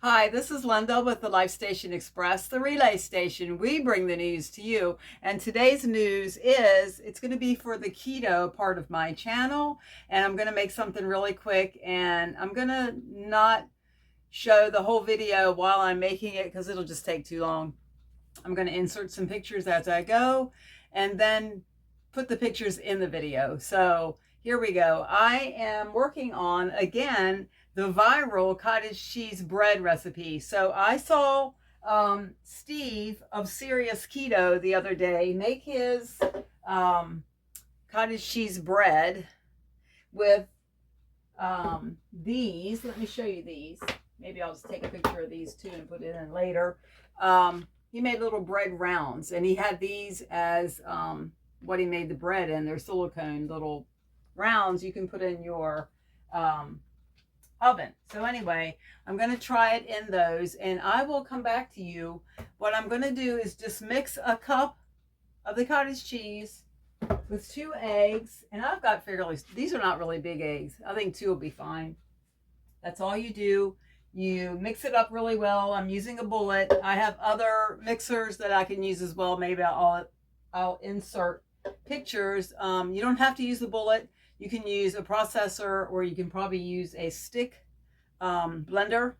Hi, this is Linda with the Life Station Express, the relay station. We bring the news to you. And today's news is it's going to be for the keto part of my channel. And I'm going to make something really quick. And I'm going to not show the whole video while I'm making it because it'll just take too long. I'm going to insert some pictures as I go and then put the pictures in the video. So here we go. I am working on, again, the viral cottage cheese bread recipe. So I saw Steve of Serious Keto the other day make his cottage cheese bread with these. Let me show you these. Maybe I'll just take a picture of these too and put it in later. He made little bread rounds, and he had these as what he made the bread in. They're silicone little rounds you can put in your oven. So anyway, I'm going to try it in those, and I will come back to you. What I'm going to do is just mix a cup of the cottage cheese with 2 eggs, and I've got these are not really big eggs. I think 2 will be fine. That's all you do. You mix it up really well. I'm using a bullet. I have other mixers that I can use as well. Maybe I'll insert pictures. You don't have to use the bullet. You can use a processor, or you can probably use a stick blender.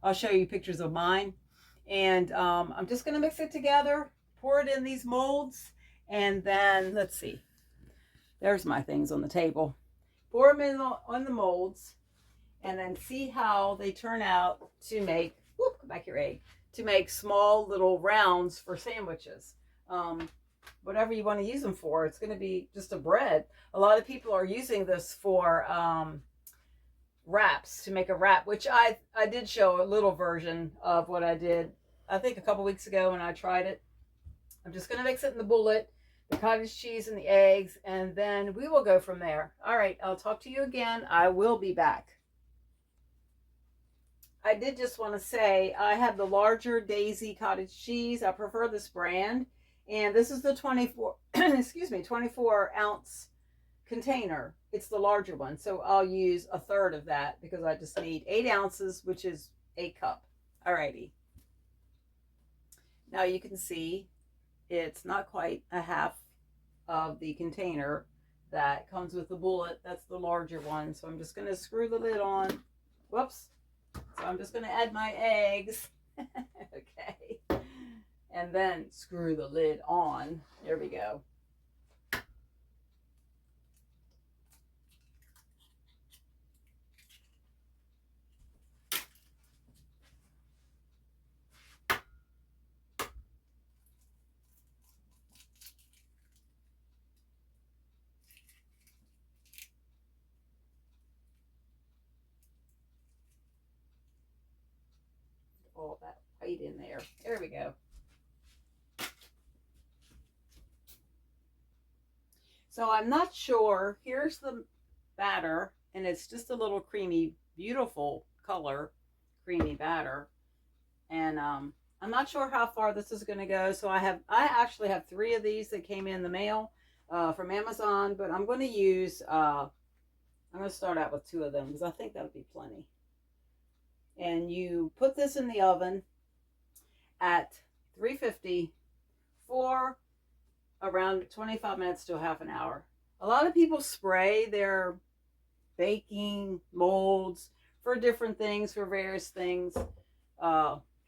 I'll show you pictures of mine. And I'm just going to mix it together, pour it in these molds, and then let's see. There's my things on the table. Pour them in on the molds, and then see how they turn out to make, whoop, go back your egg, to make small little rounds for sandwiches. Whatever you want to use them for, it's going to be just a bread. A lot of people are using this for wraps, to make a wrap, which I did show a little version of what I did, I think a couple weeks ago when I tried it. I'm just going to mix it in the bullet, the cottage cheese and the eggs, and then we will go from there. All right, I'll talk to you again. I will be back. I did just want to say I have the larger Daisy cottage cheese. I prefer this brand. And this is the 24, excuse me, 24 ounce container. It's the larger one. So I'll use a third of that because I just need 8 ounces, which is a cup. Alrighty. Now you can see it's not quite a half of the container that comes with the bullet. That's the larger one. So I'm just going to screw the lid on. Whoops. So I'm just going to add my eggs. Okay. And then screw the lid on. There we go. All that white in there. There we go. So I'm not sure. Here's the batter, and it's just a little creamy, beautiful color, creamy batter. And I'm not sure how far this is going to go. So I actually have 3 of these that came in the mail from Amazon, but I'm going to use, I'm going to start out with 2 of them because I think that'll be plenty. And you put this in the oven at 350 for around 25 minutes to a half an hour. A lot of people spray their baking molds for different things, for various things,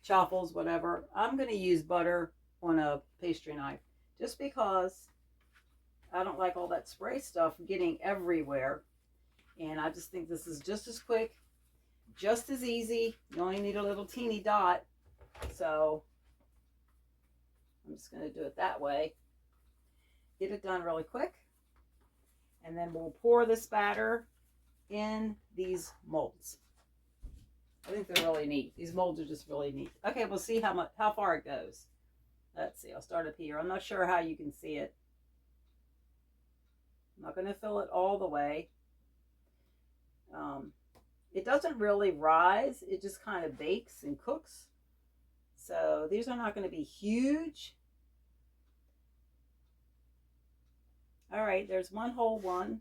chaffles, whatever. I'm going to use butter on a pastry knife just because I don't like all that spray stuff getting everywhere. And I just think this is just as quick, just as easy. You only need a little teeny dot. So I'm just going to do it that way. Get it done really quick. And then we'll pour this batter in these molds. I think they're really neat. These molds are just really neat. Okay, we'll see how far it goes. Let's see. I'll start up here. I'm not sure how you can see it. I'm not going to fill it all the way. It doesn't really rise. It just kind of bakes and cooks. So these are not going to be huge. All right, there's one whole one.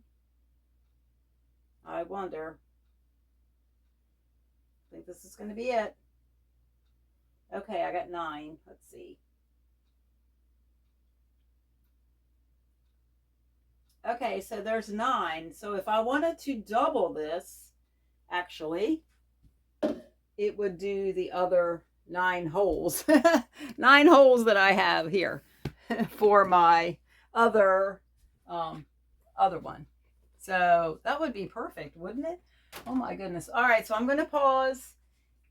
I wonder. I think this is going to be it. Okay, I got 9. Let's see. Okay, so there's 9. So if I wanted to double this, actually, it would do the other 9 holes. 9 holes that I have here for my other other one. So that would be perfect, wouldn't it? Oh my goodness. All right, so I'm going to pause,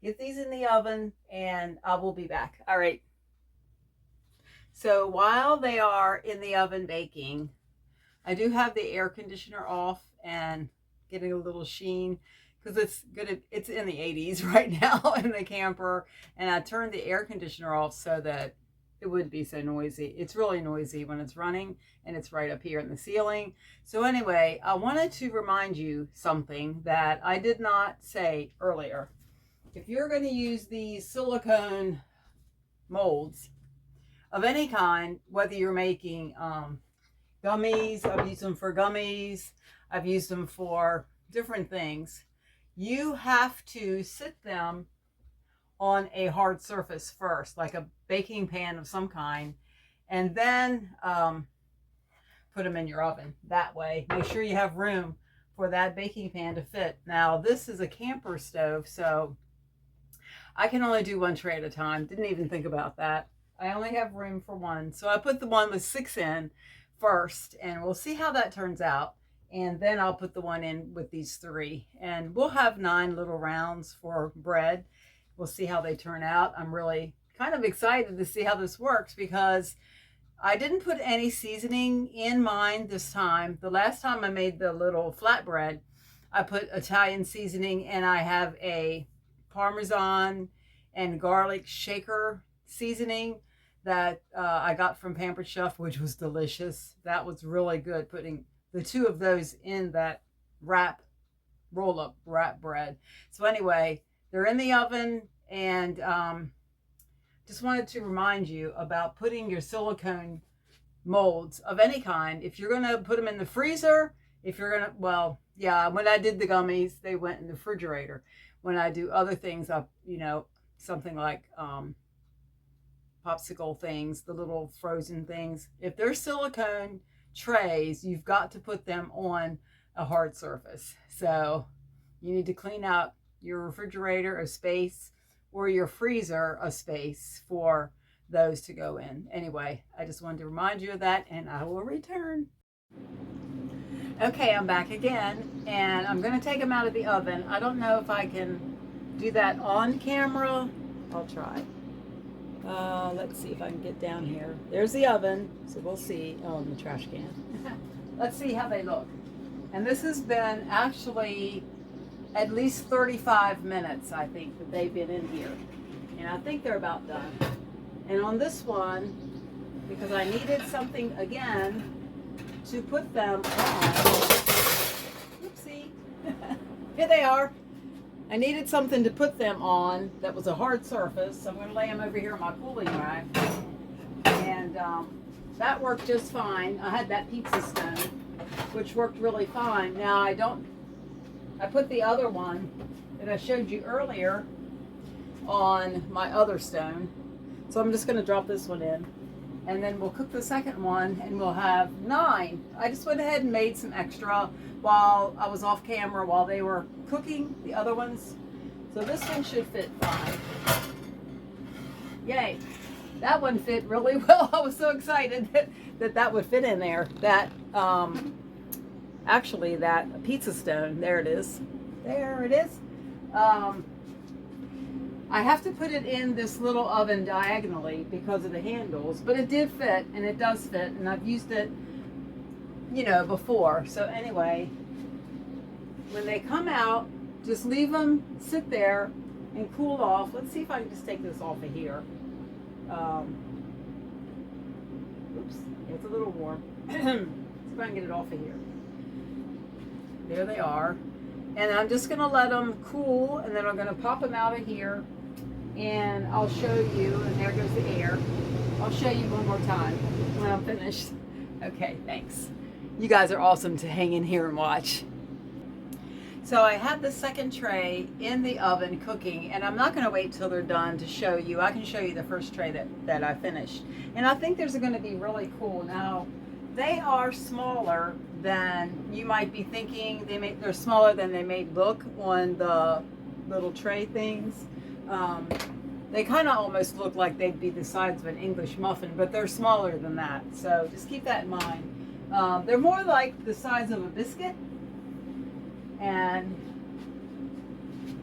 get these in the oven, and I will be back. All right. So while they are in the oven baking, I do have the air conditioner off and getting a little sheen because it's in the 80s right now in the camper, and I turned the air conditioner off so that it wouldn't be so noisy. It's really noisy when it's running, and it's right up here in the ceiling. So anyway, I wanted to remind you something that I did not say earlier. If you're going to use these silicone molds of any kind, whether you're making gummies, I've used them for gummies, I've used them for different things, you have to sit them on a hard surface first, like a baking pan of some kind, and then put them in your oven. That way, make sure you have room for that baking pan to fit. Now, this is a camper stove, so I can only do 1 tray at a time. Didn't even think about that. I only have room for 1. So I put the one with 6 in first, and we'll see how that turns out. And then I'll put the one in with these 3. And we'll have 9 little rounds for bread. We'll see how they turn out. I'm really kind of excited to see how this works because I didn't put any seasoning in mine this time. The last time I made the little flatbread, I put Italian seasoning, and I have a Parmesan and garlic shaker seasoning that I got from Pampered Chef, which was delicious. That was really good, putting the 2 of those in that roll-up wrap bread. So anyway, they're in the oven, and just wanted to remind you about putting your silicone molds of any kind. If you're going to put them in the freezer, if you're going to, well, yeah, when I did the gummies, they went in the refrigerator. When I do other things, something like popsicle things, the little frozen things, if they're silicone trays, you've got to put them on a hard surface. So you need to clean out your refrigerator a space, or your freezer a space for those to go in. Anyway, I just wanted to remind you of that, and I will return. Okay, I'm back again, and I'm going to take them out of the oven. I don't know if I can do that on camera. I'll try. Let's see if I can get down here. There's the oven, so we'll see. Oh, in the trash can. Let's see how they look. And this has been actually at least 35 minutes, I think, that they've been in here. And I think they're about done. And on this one, because I needed something again to put them on. Oopsie. Here they are. I needed something to put them on that was a hard surface. So I'm going to lay them over here on my cooling rack. And that worked just fine. I had that pizza stone, which worked really fine. Now I put the other one that I showed you earlier on my other stone. So I'm just going to drop this one in, and then we'll cook the second one, and we'll have 9. I just went ahead and made some extra while I was off camera while they were cooking the other ones. So this one should fit fine. Yay. That one fit really well. I was so excited that would fit in there. That actually, that pizza stone, there it is. There it is. I have to put it in this little oven diagonally because of the handles, but it did fit, and it does fit, and I've used it, before. So anyway, when they come out, just leave them sit there and cool off. Let's see if I can just take this off of here. Oops, it's a little warm. See if I can get it off of here. There they are. And I'm just going to let them cool, and then I'm going to pop them out of here, and I'll show you, and there goes the air. I'll show you one more time when I'm finished. Okay, thanks. You guys are awesome to hang in here and watch. So I have the second tray in the oven cooking, and I'm not going to wait till they're done to show you. I can show you the first tray that I finished. And I think these are going to be really cool. Now, they are smaller than you might be thinking. They're smaller than they may look on the little tray things. They kind of almost look like they'd be the size of an English muffin, but they're smaller than that. So just keep that in mind. They're more like the size of a biscuit. And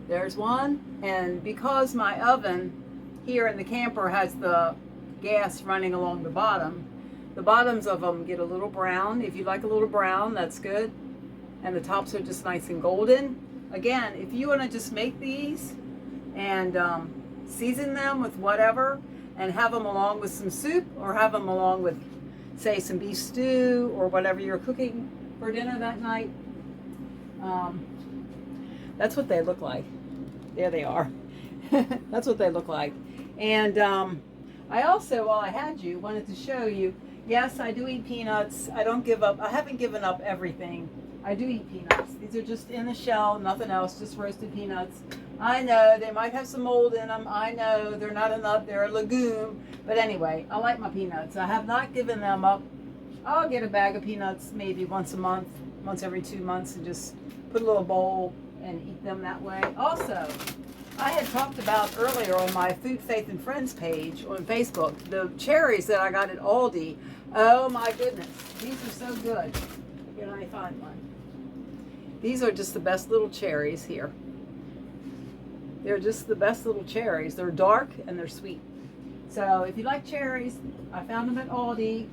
there's one. And because my oven here in the camper has the gas running along the bottoms of them get a little brown. If you like a little brown, that's good. And the tops are just nice and golden. Again, if you want to just make these and season them with whatever and have them along with some soup, or have them along with, say, some beef stew or whatever you're cooking for dinner that night, that's what they look like. There they are. That's what they look like. And I also, while I had you, wanted to show you, yes, I do eat peanuts. I don't give up. I haven't given up everything. I do eat peanuts. These are just in the shell, nothing else, just roasted peanuts. I know they might have some mold in them. I know they're not a nut, they're a legume. But anyway, I like my peanuts. I have not given them up. I'll get a bag of peanuts maybe once a month, once every 2 months, and just put a little bowl and eat them that way. Also, I had talked about earlier on my Food, Faith, and Friends page on Facebook, the cherries that I got at Aldi. Oh my goodness, these are so good. Can I find one? These are just the best little cherries here. They're just the best little cherries. They're dark and they're sweet. So if you like cherries, I found them at Aldi.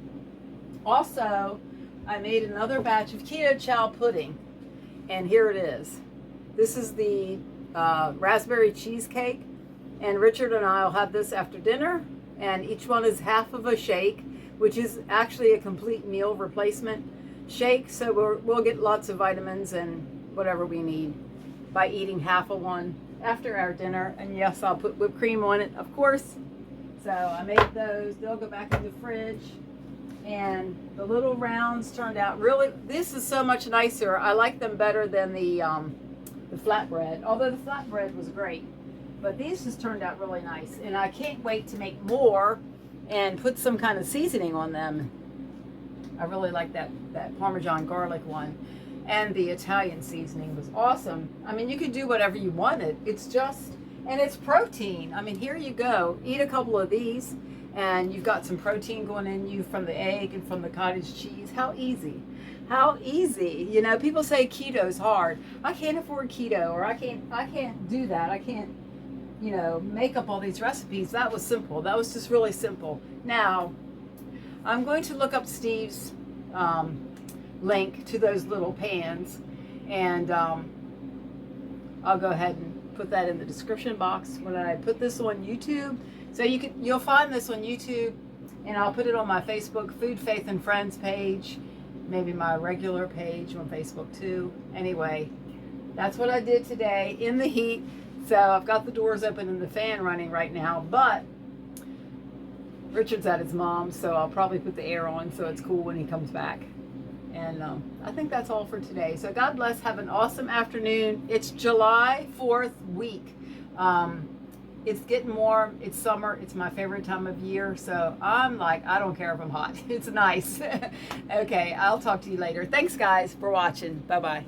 Also, I made another batch of keto chow pudding, and here it is. This is the raspberry cheesecake, and Richard and I will have this after dinner, and each one is half of a shake, which is actually a complete meal replacement shake, so we'll get lots of vitamins and whatever we need by eating half of one after our dinner. And yes, I'll put whipped cream on it, of course. So I made those. They'll go back in the fridge. And the little rounds turned out really, this is so much nicer. I like them better than the flatbread, although the flatbread was great. But these just turned out really nice. And I can't wait to make more and put some kind of seasoning on them. I really like that Parmesan garlic one. And the Italian seasoning was awesome. I mean, you could do whatever you wanted. It's just, and it's protein. I mean, here you go. Eat a couple of these, and you've got some protein going in you from the egg and from the cottage cheese. How easy. How easy. You know, people say keto's hard. I can't afford keto, or I can't do that. I can't, you know, make up all these recipes. That was simple. That was just really simple. Now, I'm going to look up Steve's link to those little pans, and I'll go ahead and put that in the description box when I put this on YouTube. So you'll find this on YouTube, and I'll put it on my Facebook Food, Faith, and Friends page, maybe my regular page on Facebook too. Anyway, that's what I did today in the heat. So I've got the doors open and the fan running right now, but Richard's at his mom's, so I'll probably put the air on so it's cool when he comes back. And I think that's all for today. So God bless. Have an awesome afternoon. It's July 4th week. It's getting warm. It's summer. It's my favorite time of year. So I'm like, I don't care if I'm hot. It's nice. Okay, I'll talk to you later. Thanks, guys, for watching. Bye-bye.